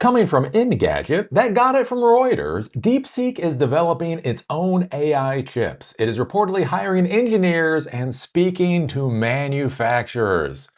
Coming from Engadget, that got it from Reuters, DeepSeek is developing its own AI chips. It is reportedly hiring engineers and speaking to manufacturers.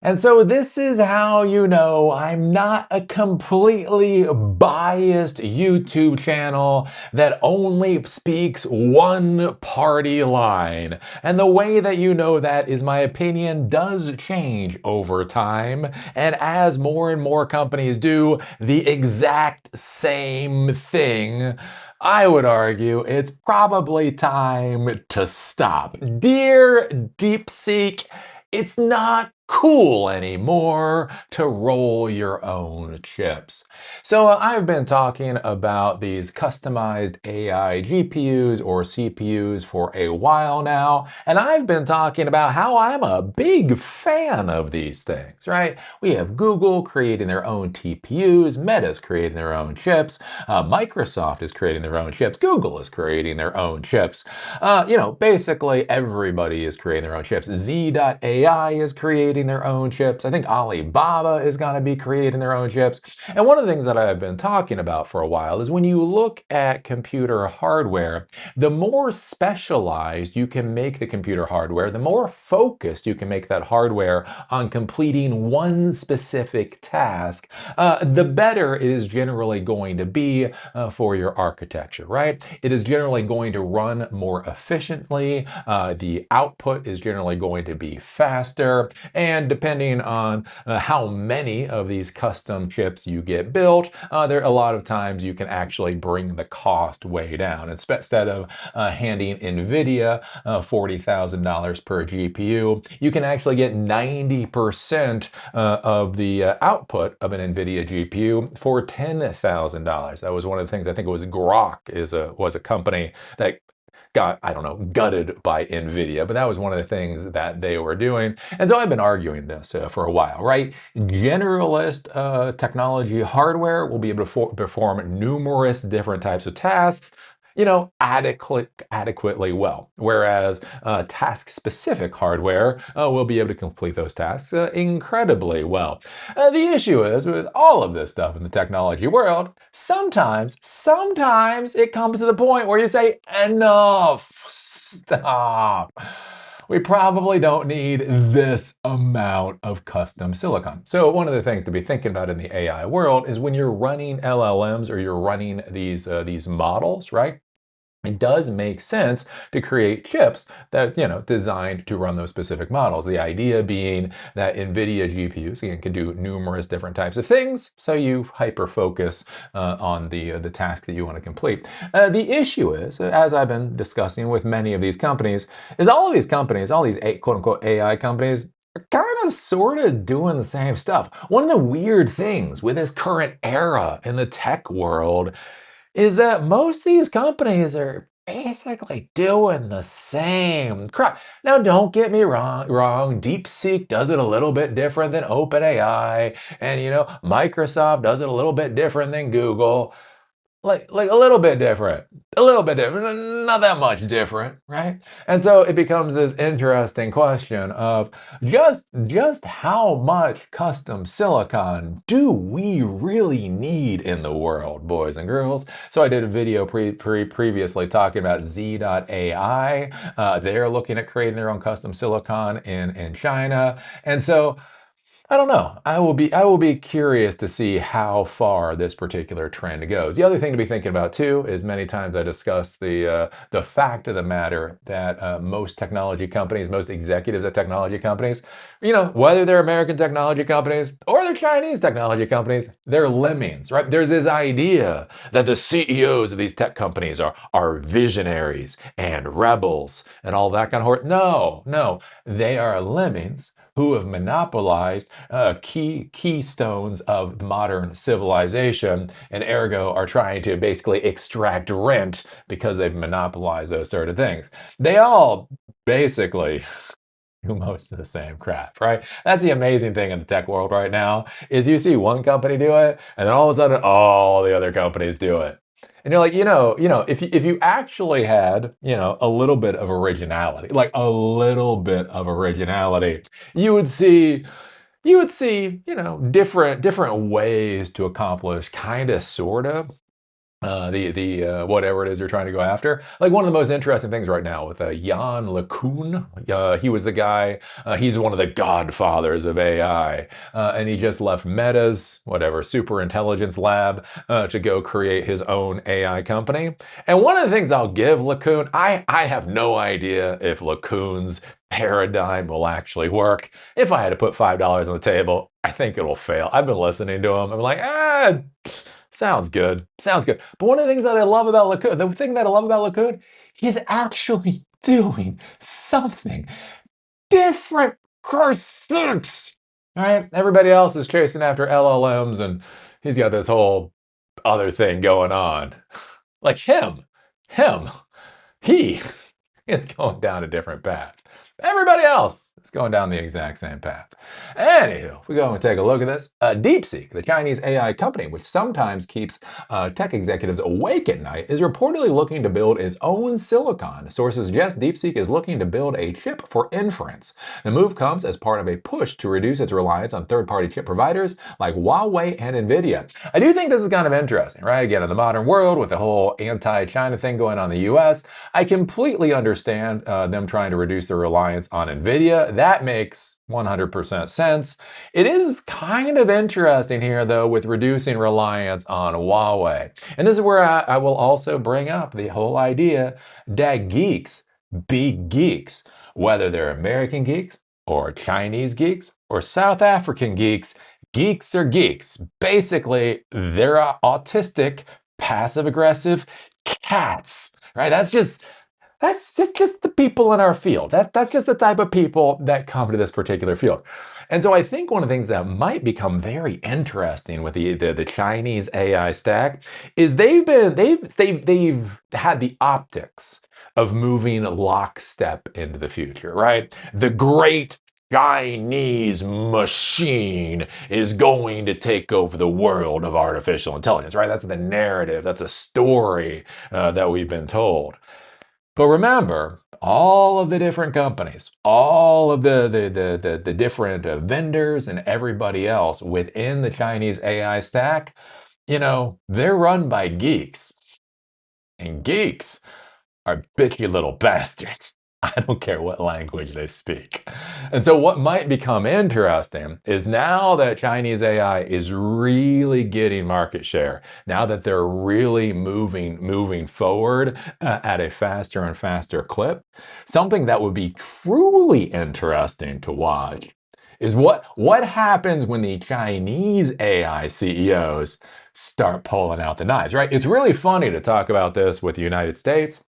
And so this is how you know I'm not a completely biased YouTube channel that only speaks one party line. And the way that you know that is my opinion does change over time. And as more and more companies do the exact same thing, I would argue it's probably time to stop. Dear DeepSeek, it's not cool anymore to roll your own chips. So I've been talking about these customized AI GPUs or CPUs for a while now, and I've been talking about how I'm a big fan of these things, right? We have Google creating their own TPUs, Meta's creating their own chips, Microsoft is creating their own chips, Google is creating their own chips. Basically everybody is creating their own chips. Z.AI is creating their own chips. I think Alibaba is going to be creating their own chips. And one of the things that I've been talking about for a while is when you look at computer hardware, the more specialized you can make the computer hardware, the more focused you can make that hardware on completing one specific task, the better it is generally going to be for your architecture, right? It is generally going to run more efficiently. The output is generally going to be faster. And depending on how many of these custom chips you get built, there a lot of times you can actually bring the cost way down. Instead of handing NVIDIA $40,000 per GPU, you can actually get 90% of the output of an NVIDIA GPU for $10,000. That was one of the things, I think it was Grok was a company that got, I don't know, gutted by NVIDIA, but that was one of the things that they were doing. And so I've been arguing this for a while, right? Generalist technology hardware will be able to perform numerous different types of tasks, adequately well. Whereas task-specific hardware will be able to complete those tasks incredibly well. The issue is with all of this stuff in the technology world, sometimes it comes to the point where you say, enough, stop. We probably don't need this amount of custom silicon. So one of the things to be thinking about in the AI world is when you're running LLMs or you're running these models, right? It does make sense to create chips that, designed to run those specific models. The idea being that NVIDIA GPUs, again, can do numerous different types of things, so you hyper-focus on the task that you want to complete. The issue is, as I've been discussing with many of these companies, is all of these companies, all these quote-unquote AI companies, are kind of sort of doing the same stuff. One of the weird things with this current era in the tech world is that most of these companies are basically doing the same crap. Now, don't get me wrong. DeepSeek does it a little bit different than OpenAI, and Microsoft does it a little bit different than Google. Like a little bit different, not that much different, right? And so it becomes this interesting question of just how much custom silicon do we really need in the world, boys and girls? So I did a video previously talking about Z.AI. They're looking at creating their own custom silicon in China, and so I don't know. I will be curious to see how far this particular trend goes. The other thing to be thinking about too is many times I discuss the fact of the matter that most technology companies, most executives at technology companies, whether they're American technology companies or they're Chinese technology companies, they're lemmings, right? There's this idea that the CEOs of these tech companies are visionaries and rebels and all that kind of horse. No, they are lemmings who have monopolized keystones of modern civilization and ergo are trying to basically extract rent because they've monopolized those sort of things. They all basically do most of the same crap, right? That's the amazing thing in the tech world right now is you see one company do it and then all of a sudden all the other companies do it. And you're like, if you actually had, a little bit of originality, like a little bit of originality, you would see you would see, different ways to accomplish kind of, sort of, the whatever it is you're trying to go after. Like one of the most interesting things right now with Jan LeCun, he was the guy. He's one of the godfathers of AI, and he just left Meta's whatever super intelligence lab to go create his own AI company. And one of the things I'll give LeCun, I have no idea if LeCun's paradigm will actually work. If I had to put $5 on the table, I think it'll fail. I've been listening to him. I'm like, sounds good. Sounds good. But one of the things that I love about LeCun, the thing that I love about LeCun, he's actually doing something different. Croissants. All right. Everybody else is chasing after LLMs, and he's got this whole other thing going on. Like him, he is going down a different path. Everybody else is going down the exact same path. Anywho, if we go and take a look at this, DeepSeek, the Chinese AI company, which sometimes keeps tech executives awake at night, is reportedly looking to build its own silicon. Sources suggest DeepSeek is looking to build a chip for inference. The move comes as part of a push to reduce its reliance on third-party chip providers like Huawei and NVIDIA. I do think this is kind of interesting, right? Again, in the modern world, with the whole anti-China thing going on in the US, I completely understand them trying to reduce their reliance on NVIDIA. That makes 100% sense. It is kind of interesting here, though, with reducing reliance on Huawei. And this is where I will also bring up the whole idea that geeks be geeks, whether they're American geeks or Chinese geeks or South African geeks. Geeks are geeks. Basically, they're autistic, passive aggressive cats, right? That's just the people in our field. That's just the type of people that come to this particular field. And so I think one of the things that might become very interesting with the Chinese AI stack is they've had the optics of moving lockstep into the future, right? The great Chinese machine is going to take over the world of artificial intelligence, right? That's the narrative. That's a story that we've been told. But remember, all of the different companies, all of the different vendors and everybody else within the Chinese AI stack, they're run by geeks. And geeks are bitchy little bastards. I don't care what language they speak. And so what might become interesting is now that Chinese AI is really getting market share, now that they're really moving forward at a faster and faster clip, something that would be truly interesting to watch is what happens when the Chinese AI CEOs start pulling out the knives, right? It's really funny to talk about this with the United States.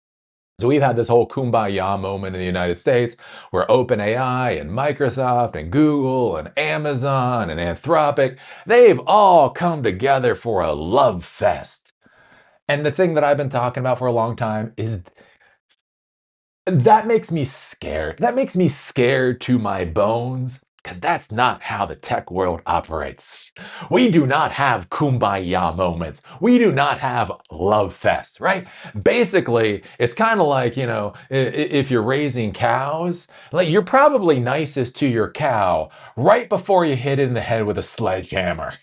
So we've had this whole kumbaya moment in the United States where OpenAI and Microsoft and Google and Amazon and Anthropic, they've all come together for a love fest. And the thing that I've been talking about for a long time is that makes me scared. That makes me scared to my bones, because that's not how the tech world operates. We do not have kumbaya moments. We do not have love fests, right? Basically, it's kind of like, if you're raising cows, like you're probably nicest to your cow right before you hit it in the head with a sledgehammer.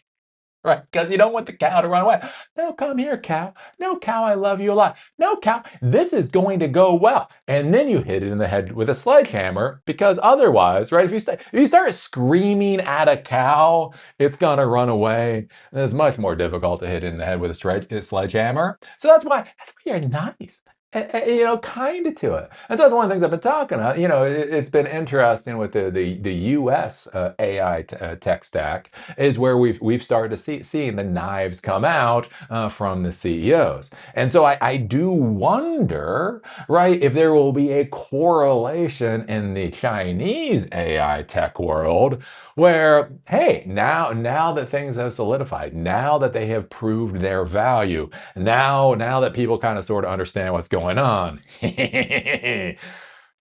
Right, because you don't want the cow to run away. No, come here, cow. No, cow, I love you a lot. No, cow, this is going to go well. And then you hit it in the head with a sledgehammer, because otherwise, right, if you start screaming at a cow, it's gonna run away. And it's much more difficult to hit it in the head with a sledgehammer. So that's why you're nice. Kind of to it. And so that's one of the things I've been talking about. It's been interesting with the U.S. AI tech stack is where we've started to seeing the knives come out from the CEOs. And so I do wonder, right, if there will be a correlation in the Chinese AI tech world where, hey, now that things have solidified, now that they have proved their value, now that people kind of sort of understand what's going on,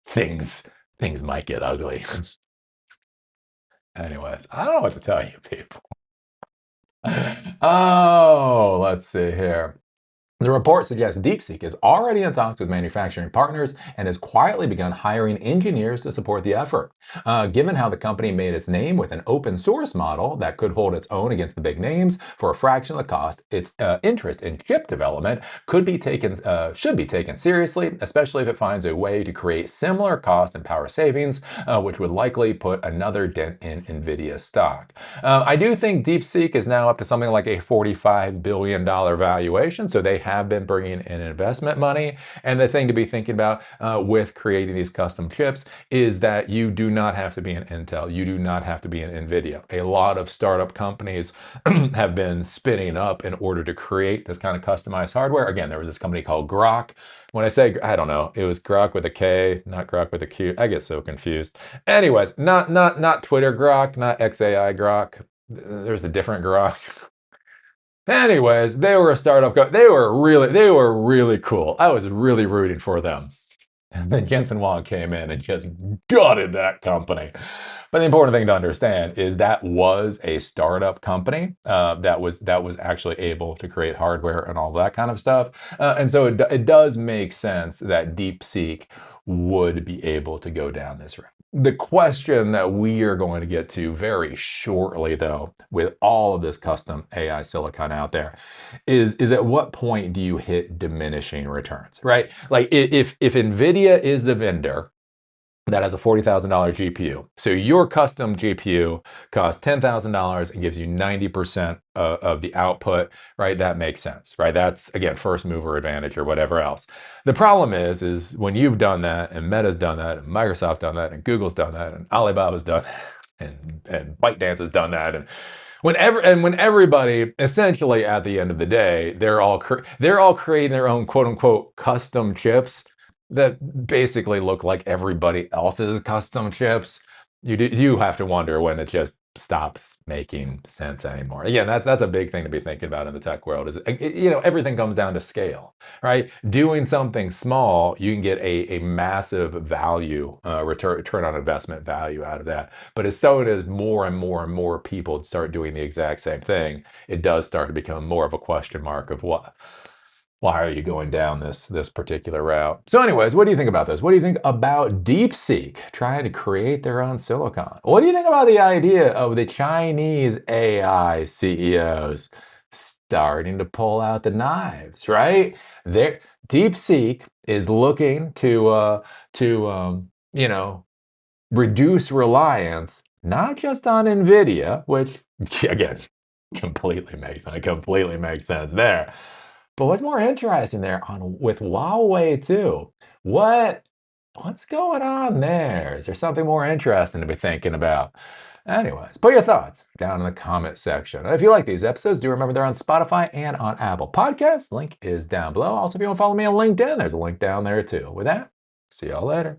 things might get ugly. Anyways, I don't know what to tell you, people. Oh, let's see here. The report suggests DeepSeek is already in talks with manufacturing partners and has quietly begun hiring engineers to support the effort. Given how the company made its name with an open source model that could hold its own against the big names for a fraction of the cost, its interest in chip development should be taken seriously, especially if it finds a way to create similar cost and power savings, which would likely put another dent in Nvidia's stock. I do think DeepSeek is now up to something like a $45 billion valuation, so they have been bringing in investment money. And the thing to be thinking about with creating these custom chips is that you do not have to be an Intel, you do not have to be an NVIDIA. A lot of startup companies have been spinning up in order to create this kind of customized hardware. Again, there was this company called Grok. When I say, I don't know, it was Grok with a K, not Grok with a Q. I get so confused. Anyways, not Twitter Grok, not XAI Grok. There's a different Grok. Anyways, they were a startup. They were really cool. I was really rooting for them. And then Jensen Huang came in and just gutted that company. But the important thing to understand is that was a startup company that was actually able to create hardware and all that kind of stuff. And so it does make sense that DeepSeek would be able to go down this route. The question that we are going to get to very shortly, though, with all of this custom AI silicon out there, is at what point do you hit diminishing returns, right? Like if NVIDIA is the vendor that has a $40,000 GPU. So your custom GPU costs $10,000 and gives you 90% of the output, right? That makes sense, right? That's, again, first mover advantage or whatever else. The problem is when you've done that and Meta's done that and Microsoft's done that and Google's done that and Alibaba's done and ByteDance has done that and when everybody essentially at the end of the day, they're all creating their own quote unquote custom chips that basically look like everybody else's custom chips, you have to wonder when it just stops making sense anymore. Again, that's a big thing to be thinking about in the tech world. Is everything comes down to scale, right? Doing something small, you can get a massive value return on investment value out of that. But as soon as more and more and more people start doing the exact same thing, it does start to become more of a question mark of why are you going down this particular route? So anyways, what do you think about this? What do you think about DeepSeek trying to create their own silicon? What do you think about the idea of the Chinese AI CEOs starting to pull out the knives, right? DeepSeek is looking to reduce reliance not just on NVIDIA, which again completely makes sense there. But what's more interesting there with Huawei too? What's going on there? Is there something more interesting to be thinking about? Anyways, put your thoughts down in the comment section. If you like these episodes, do remember they're on Spotify and on Apple Podcasts. Link is down below. Also, if you want to follow me on LinkedIn, there's a link down there too. With that, see y'all later.